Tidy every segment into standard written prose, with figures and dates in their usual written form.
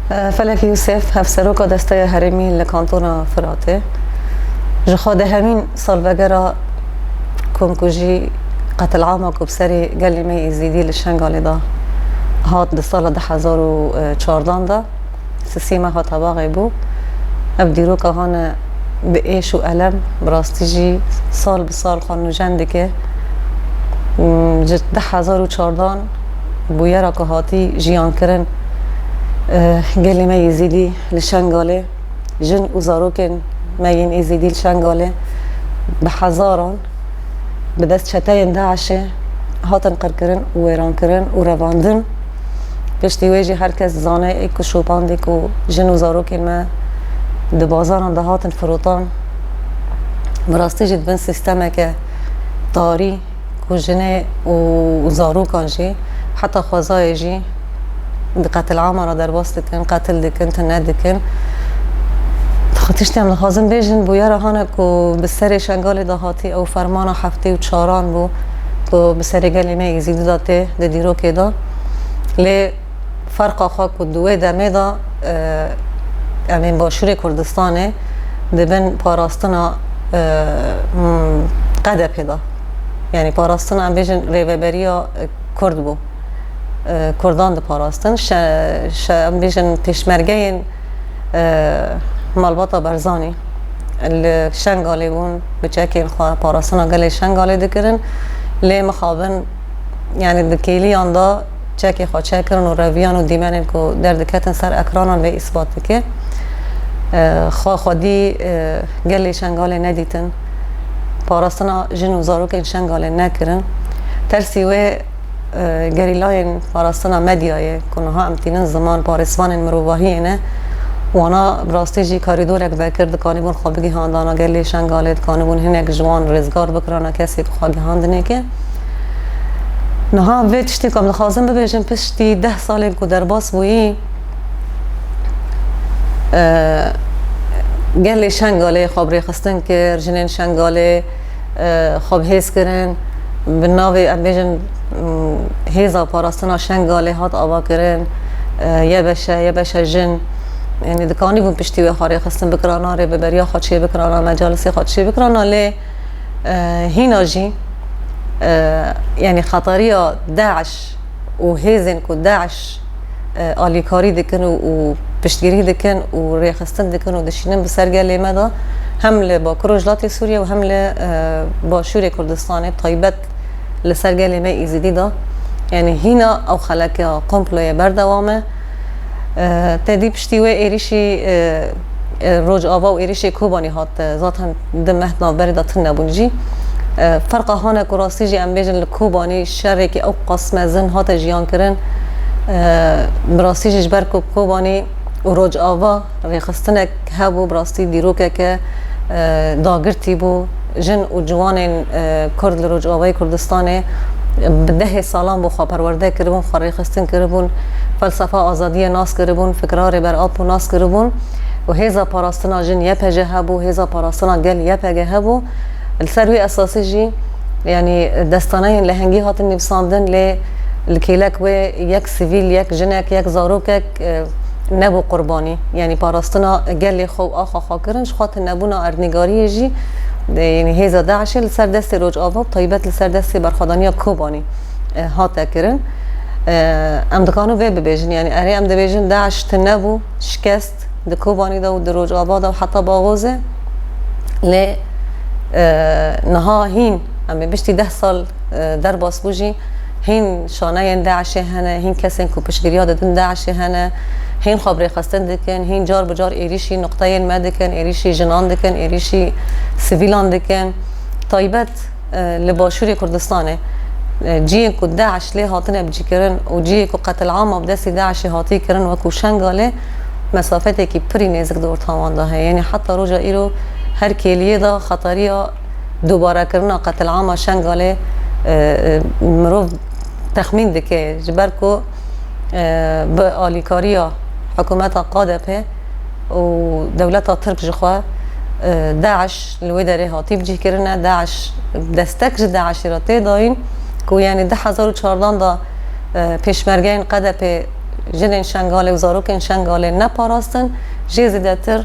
فلك يوسف هفسروكا دسته هرمی لکانتونا فراته جخواد همین سال بگرا کمکوژی قتل عامه که بسری گلیمه ایزیدی لشنگالی دا هات ده سال 2014 دا سیمه ها طباقی بو ابدیرو که هانه به ایش و علم براستی جی سال به سال خانو جنده که 2014 بویه را که هاتی جیان کرن گلیمه ایزیدی لشنگاله جن و زاروکن مین ایزیدی لشنگاله به هزاران به دست چتاین داعشه هاتن قر کرن و ویران کرن و رواندن پشتی ویجی هر کس زانه ایک و شوپانده که جن و زاروکن ما ده بازاران ده هاتن فروتان براستی جد بین سیستمه که داری که جنه و زاروکان جی حتی خوازای جی قتل عامه را در باست دکن قتل دکن تنه دکن خاطرشتی هم لخوازم بیجن بویه را هانه که بسر شنگال دهاتی او فرمان هفته و چاران بو که بسر گلیمه ایزیدی داته ده دیرو که دا لی فرق آخوا که دوی دمه دا امین باشور کردستانه ده بین پاراستنا قده پیدا یعنی پاراستنا هم بیجن ریوبریا کرد بو کردان ده پاراستن بیشن تشمرگه مالباتا برزانی شنگالی بون بچه که خواه پاراستنا گلی شنگالی دکرن لی مخابن یعنی دکیلی آندا چه که خواه چه کرن و رویان و دیمنین که در دکتن سر اکرانان به اثبات که خودی گلی شنگالی ندیتن پاراستنا جن و زاروک شنگالی نکرن ترسیوه گریلاین پاراستنا مدیایه کنه ها امتینن زمان پارسوان مروواهی نه وانا براستی جی کاریدور اک بکرد کانیبون خوابگی هاندانا گلی شنگالید کانیبون هنگ جوان رزگار بکرانا کسی که خواهی هاندنه که نها ویتشتی کم لخوازم ببیجم پشتی 10 سالی که در باس بویی گلی شنگالی خواب ریخستن که جنین شنگالی خواب حیث کرن به ناوی امبیجن هیزا پاراستنا شنگالی هات آبا کرن یه بشه جن یعنی دکانی بون پشتی و خاری خستن بکرانا ری ببریا خادشی بکرانا مجالسی خادشی بکرانا لی هینا جی یعنی خطری داعش و هیزن که داعش آلیکاری دکن و پشتگیری دکن و ری خستن دکن و دشینن بسرگلی مدا هم با کروجلات سوریه و هم با شوری کردستان طیبت لسرگلی می ایزیدی دا یعنی هینا او خلک قمپلوی بردوامه تدی پشتی و ایریشی روج آوا و ایریشی کوبانی هات ذاتن دمه نابری داتن نبونجی فرق هانه کراستی جی ام بیجن لکوبانی شری که او قسم زن هات جیان کرن براستی جی جبر کوبانی و روج آوا ریخستنک هبو براستی دیروکه که داگرتی بو جن و جوان کرد لروج آوای کردستانه به 10 سالان بو خواه پرورده کربون خواه ریخستن کربون فلسفه آزادی ناس کربون فکرار بر آب و ناس کربون و هیزا پاراستنا جن یه پجه هبو هیزا پاراستنا گل یه پجه هبو السروی اساسی جی یعنی دستانه لهنگی هاتن نبساندن لکیلک و یک سیویل یک جنک یک زاروکک نبو قربانی یعنی پاراستنا گل خو آخا خوا کرنش خواه نبونا ارنگاری جی یعنی هیزا داعشی لسر دست روج آوا طیبت لسر دست برخوادانی کوبانی هاتا کرن ام دکانو وی ببیجن یعنی اری ام دبیجن داعش تنبو شکست د کوبانی دا و د روج آوا دا و حتی باغوزه لی نها هین امی بشتی 10 سال در باس بوجی هین شانه داعشی هنه هین کسی که پشگیری ها دادن داعشی هنه هین خواب ریخستن دکن هین جار بجار ایریشی نقطه ما دکن ایریشی جنان دکن ایریشی سیویلان دکن طیبت لباشوری کردستانه جیه که داعش لی هاتنه بجی کرن و جیه که قتل عامه بدستی داعشی هاتی کرن و که شنگاله مسافته که پری نیزک دور تاوان ده یعنی حتی روژا ایرو هر کلیه دا خطری دوباره کرنا قتل عامه شنگاله مروف تخمین دکه جبر که به آلیکاری حکومت قاده په و دولت ترک جخوا داعش لوی داره هاتی بجی کرنه داعش دستک داعش را تی داین که یعنی 2014 دا پیشمرگین قده په جنین شنگاله و زاروکن شنگاله نپاراستن جی زیدتر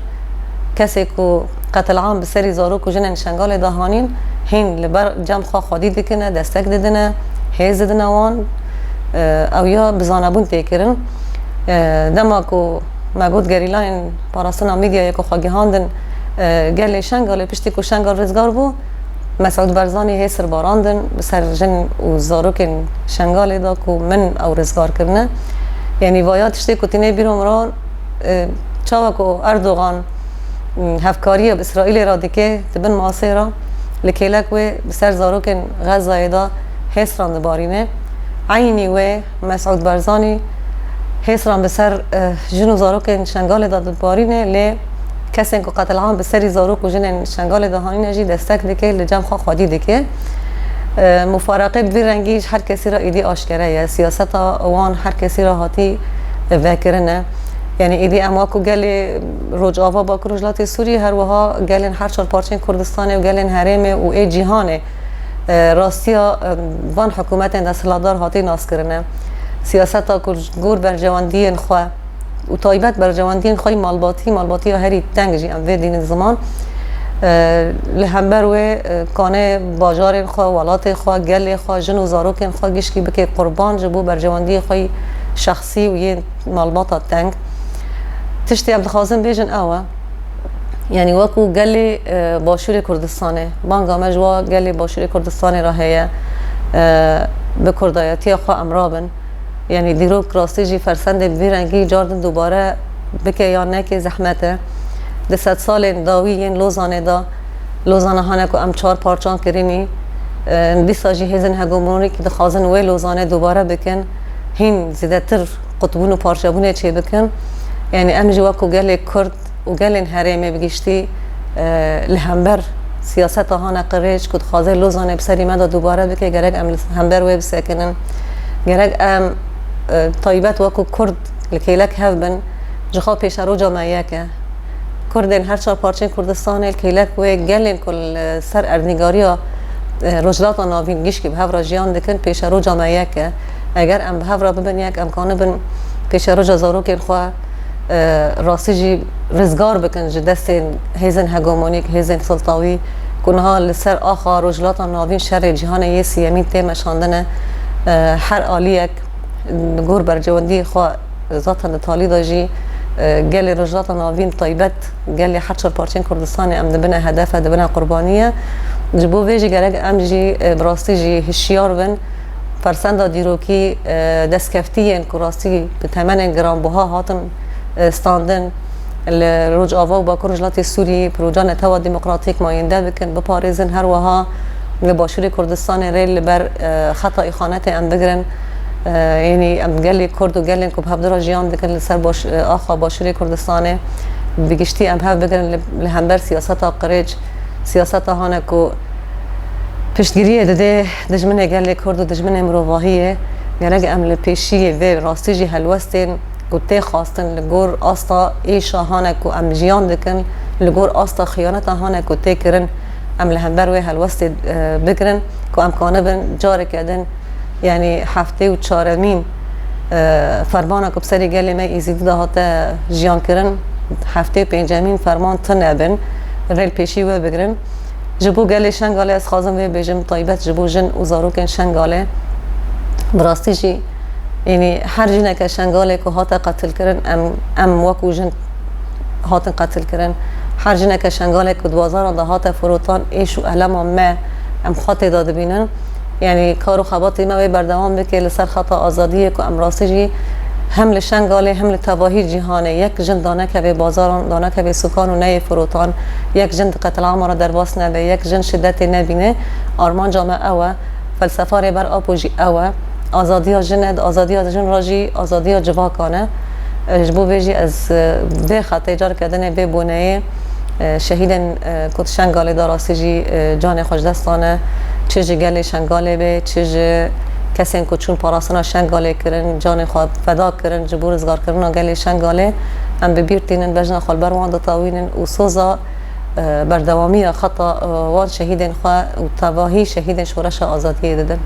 کسی که قتل عام بسری زاروک و جنین شنگاله دهانین هین لبر جمع خواه خودی دکنه دستک ددنه هیز ددنه وان او یا بزانبون تیکرن دما که مگود گریلاین پاراستن میدیا یکو خواگی هاندن گلی شنگاله پشتی که شنگال رزگار بو مسعود برزانی هی سر باراندن بسر جن و زاروکن شنگاله دا که من او رزگار کرنه یعنی وایات شتی که تینه بیرو مران چاوا که اردوغان هفکاری به اسرائیل را دیگه تبن ماسه را لکیلک و بسر زاروکن غزه دا هسران دبارینه عینی و مسعود برزانی هسران بسر جنو زاروکن شنگال دا دبارینه لی کسی که قتل عام بسری زاروک و جن شنگال دهانی نجی دستک دیگه لجم خواه خودی دیگه مفارقه بی رنگیش هر کسی را ایدی آشکره یا سیاست وان هر کسی را هاتی وکرنه یعنی ایدی امواکو گلی روجاوا با کرجلات سوری هر وها گلین هر چار پارچین کردستانه و گلین حرمه و ای جهانه راستیا وان حکومت دستلادار هاتی ناس کرنه سیاست ها گور بر جواندین خواه و طایبت بر جواندین خواهی مالباتی ها هری تنگ جی ام دین زمان لهمبر و کانه باجار خواه ولات خواه گل خواه جن و زاروکن خواه گشکی بکه قربان جبو بر جواندی خواهی شخصی و یه مالباتا تنگ تشتی عبدالخازم بیجن اوه یعنی وکو گلی باشور کردستانه بانگا مجوا گلی باشور کردستانه را هیه به کردایتی خواه امرابن یعنی دیروک راستی جی فرسند بیرنگی جاردن دوباره بکه یا نه که زحمته ده 100 سال داوی این لوزانه هانه که ام 4 پارچان کرینی دیسا جی هزن هگومونی که دخوازن وی لوزانه دوباره بکن هین زیده تر قطبون و پارچابونه چه بکن یعنی ام جوا که گل کرد و گل حرمه بگیشتی لهمبر سیاست هانه قریش که دخوازه لوزانه بسری مدا دوباره بکه گرگ ام لهمبر وی بسکنن گرگ ام طایبت وکو کرد لکیلک هفبن جخوا پیش رو جامعه که کردن هر چهار پارچه کردستان الکیلک و گلین کل سر اردنگاری رجلات ناوین گیش که به هفرا جیان دکن پیش رو جامعه که اگر ام به هفرا ببین یک امکانه بن پیش رو جزارو کن خواه راستی جی رزگار بکن جی دست هیزن هگومونیک هیزن سلطاوی کنها لسر آخا رجلات ناوین شر جهان یه سیمین تیمشاندنه هر آلیک گور بر جواندی خواه ذاتن تالی داجی گل رجلات ناوین طایبت گل هر چهار پارچین کردستان ام دبنه هدف دبنه قربانیه جبو ویجی گرگ ام جی براستی جی هشیار بن فرسندا دیروکی دست کفتیین که راستی به تمن گرانبوها هاتن استاندن لروج آوا و با رجلات سوری پروژه توا دموکراتیک ماینده بکن بپارزن هر وها باشور کردستان ریل بر خطا خانت ام بگرن یعنی ام گلی کرد و گلین که بهبدرا جیان دکن لسر آخا باشور کردستانه بگشتی ام هف بگرن لهمبر سیاست قریج سیاست هانه که پشتگیریه داده دجمنه گلی کرد و دجمنه مروواهیه گرگ ام لپیشیه و راستی جی هلوستین که تی خواستن لگور آستا ایشا هانه که ام جیان دکن لگور آستا خیانت هانه که تی کرن ام لهمبر و هلوست بگرن که امکانه بن جاره کردن یعنی هفته و چهارمین فرمانه که بسری گلی می ایزیدی دهاته جیان کرن هفته پنجمین فرمان تنه بن ریل پیشی و بگرن جبو گلی شنگاله از خازم و بیجم طایبت جبو جن و زاروکن شنگاله براستی جی یعنی هر جنه که شنگاله که هاته قتل کرن ام وکو جن هاتن قتل کرن هر جنه که شنگاله که دوازار دهات فروتان ایش و علم ما ام خاطی داده بینن یعنی کار و خباتی ما بردوام بکه لسر خطا آزادیه که ام راستی جی هم لشنگاله هم لتواهی جهانه یک جن دانه که به بازاران دانه که به سکان و نه فروتان یک جن قتل عام را در باس نبه یک جن شدت نبینه آرمان جامعه اوه فلسفه بر آب جی اوه آزادی ها جند آزادی ها جن راجی آزادی ها جواکانه جبو بیجی از ده خطا جار کردن به بونه شهیدن کت شنگاله داراستی جی جان خوش دستانه چه گل شنگاله به چه کسی که چون پاراسنا شنگاله کرن جان خواب فدا کرن جبور ازگار کرن گل شنگاله ام ببیرتینن بجنا خال بروان دطاوینن و سوزا بردوامی خطا وان شهیدن خواه و تواهی شهیدن شورش آزادی دادن